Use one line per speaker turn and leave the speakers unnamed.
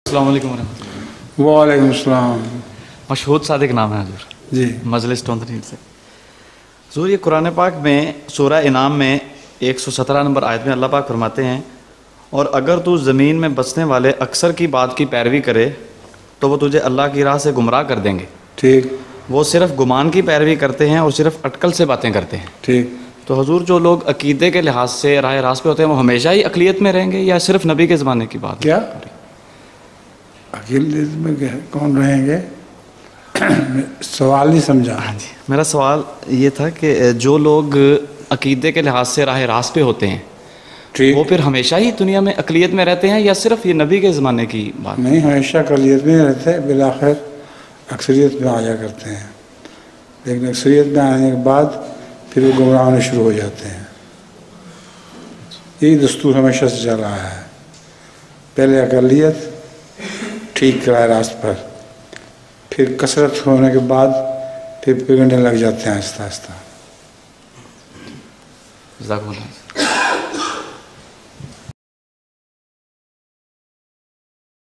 السلام علیکم ورحمۃ اللہ۔
وعلیکم السلام۔
مشہود صادق نام ہے حضور،
جی
مجلس ٹونتنیل سے۔ حضور یہ قرآن پاک میں سورہ انعام میں 117 نمبر آیت میں اللہ پاک فرماتے ہیں، اور اگر تو زمین میں بسنے والے اکثر کی بات کی پیروی کرے تو وہ تجھے اللہ کی راہ سے گمراہ کر دیں گے۔
ٹھیک۔
وہ صرف گمان کی پیروی کرتے ہیں اور صرف اٹکل سے باتیں کرتے ہیں۔
ٹھیک۔
تو حضور جو لوگ عقیدے کے لحاظ سے راہ راست پہ ہوتے ہیں وہ ہمیشہ ہی اقلیت میں رہیں گے یا صرف نبی کے زمانے کی بات؟
کیا اقلیت میں کون رہیں گے؟ سوال نہیں سمجھا۔
ہاں جی، میرا سوال یہ تھا کہ جو لوگ عقیدے کے لحاظ سے راہ راست پہ ہوتے ہیں
ٹھیک،
وہ پھر ہمیشہ ہی دنیا میں اقلیت میں رہتے ہیں یا صرف یہ نبی کے زمانے کی بات؟
نہیں، ہمیشہ اقلیت میں رہتے، بالآخر اکثریت میں آ جا کرتے ہیں، لیکن اکثریت میں آنے کے بعد پھر وہ گمراہ ہونے شروع ہو جاتے ہیں۔ یہی دستور ہمیشہ سے چل رہا ہے، پہلے اقلیت ٹھیک راہ راست پر، پھر کثرت ہونے کے بعد پھر بگڑنے لگ جاتے ہیں آہستہ آہستہ۔
جزاک اللہ۔